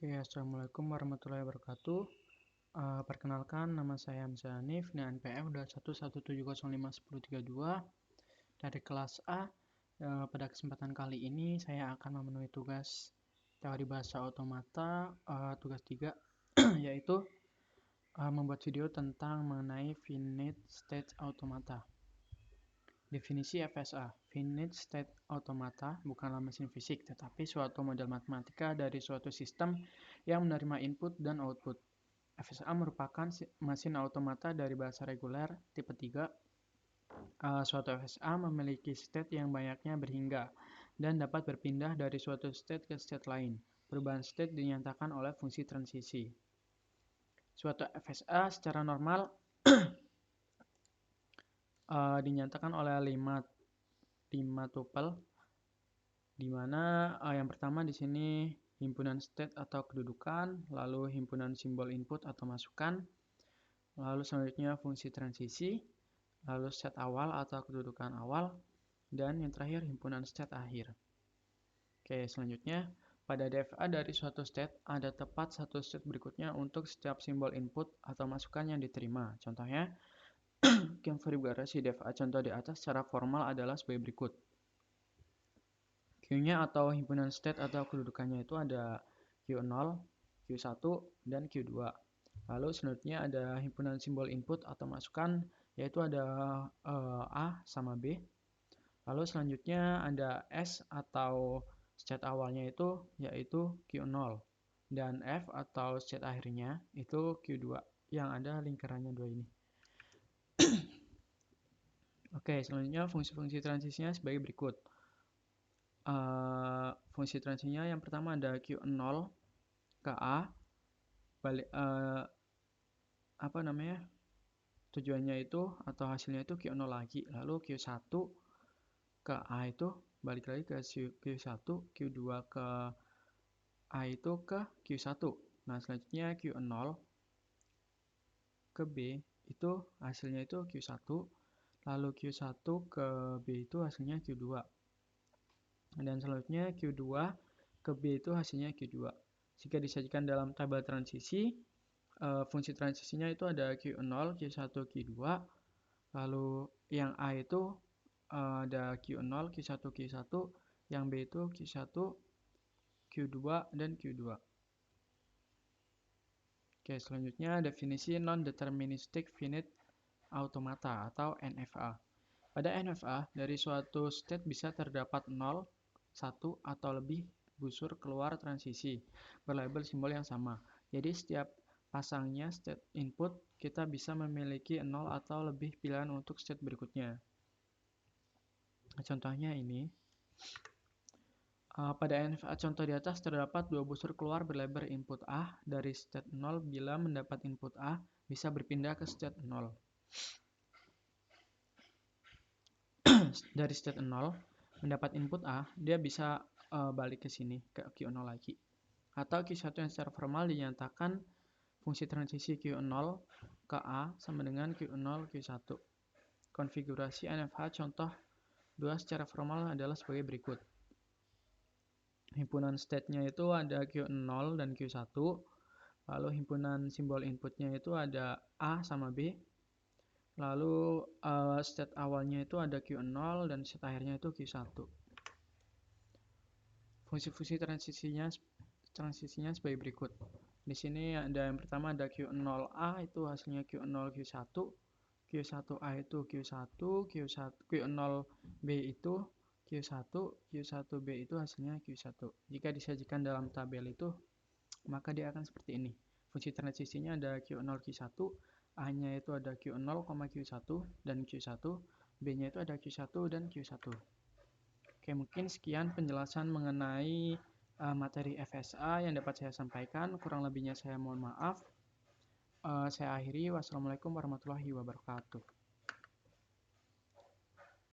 Oke, assalamualaikum warahmatullahi wabarakatuh. Perkenalkan, nama saya Hamzah Hanif dengan NPM 21170510332 dari kelas A. Pada kesempatan kali ini saya akan memenuhi tugas teori bahasa otomata tugas 3 yaitu membuat video tentang mengenai finite state automata. Definisi FSA, finite state automata bukanlah mesin fisik, tetapi suatu model matematika dari suatu sistem yang menerima input dan output. FSA merupakan mesin automata dari bahasa reguler tipe 3. Suatu FSA memiliki state yang banyaknya berhingga dan dapat berpindah dari suatu state ke state lain. Perubahan state dinyatakan oleh fungsi transisi. Suatu FSA secara normal dinyatakan oleh 5 tuple, di mana yang pertama di sini himpunan state atau kedudukan, lalu himpunan simbol input atau masukan, lalu selanjutnya fungsi transisi, lalu state awal atau kedudukan awal, dan yang terakhir himpunan state akhir. Oke, selanjutnya pada DFA dari suatu state ada tepat satu state berikutnya untuk setiap simbol input atau masukan yang diterima. Contohnya, konfigurasi DFA contoh di atas secara formal adalah sebagai berikut. Q-nya atau himpunan state atau kedudukannya itu ada Q0, Q1, dan Q2. Lalu selanjutnya ada himpunan simbol input atau masukan, yaitu ada A sama B. Lalu selanjutnya ada S atau state awalnya itu yaitu Q0. Dan F atau state akhirnya itu Q2 yang ada lingkarannya 2 ini. Oke, selanjutnya fungsi-fungsi transisinya sebagai berikut. Fungsi transisinya yang pertama ada Q0 ke A, tujuannya itu atau hasilnya itu Q0 lagi, lalu Q1 ke A itu balik lagi ke Q1, Q2 ke A itu ke Q1. Nah, selanjutnya Q0 ke B itu hasilnya itu Q1, lalu Q1 ke B itu hasilnya Q2. Dan selanjutnya Q2 ke B itu hasilnya Q2. Jika disajikan dalam tabel transisi, fungsi transisinya itu ada Q0, Q1, Q2. Lalu yang A itu ada Q0, Q1, Q1. Yang B itu Q1, Q2, dan Q2. Oke, selanjutnya definisi non-deterministic finite automata atau NFA. Pada NFA, dari suatu state bisa terdapat 0, 1, atau lebih busur keluar transisi berlabel simbol yang sama. Jadi setiap pasangnya state input, kita bisa memiliki 0 atau lebih pilihan untuk state berikutnya. Contohnya ini. Pada NFA contoh di atas terdapat 2 busur keluar berlabel input A dari state 0 bila mendapat input A bisa berpindah ke state 0. Dari state 0 mendapat input A, dia bisa balik ke sini ke Q0 lagi. Atau Q1 yang secara formal dinyatakan fungsi transisi Q0 ke A sama dengan Q0 Q1. Konfigurasi NFH contoh 2 secara formal adalah sebagai berikut. Himpunan state-nya itu ada Q0 dan Q1. Lalu himpunan simbol inputnya itu ada A sama B. Lalu state awalnya itu ada Q0 dan state akhirnya itu Q1. Fungsi-fungsi transisinya sebagai berikut. Di sini ada yang pertama ada Q0A itu hasilnya Q0 Q1, Q1A itu Q1, Q0B itu Q1, Q1B itu hasilnya Q1. Jika disajikan dalam tabel itu, maka dia akan seperti ini. Fungsi transisinya ada Q0 Q1, A-nya itu ada Q0, Q1 dan Q1, B-nya itu ada Q1 dan Q1. Oke, mungkin sekian penjelasan mengenai materi FSA yang dapat saya sampaikan. Kurang lebihnya saya mohon maaf. Saya akhiri. Wassalamualaikum warahmatullahi wabarakatuh.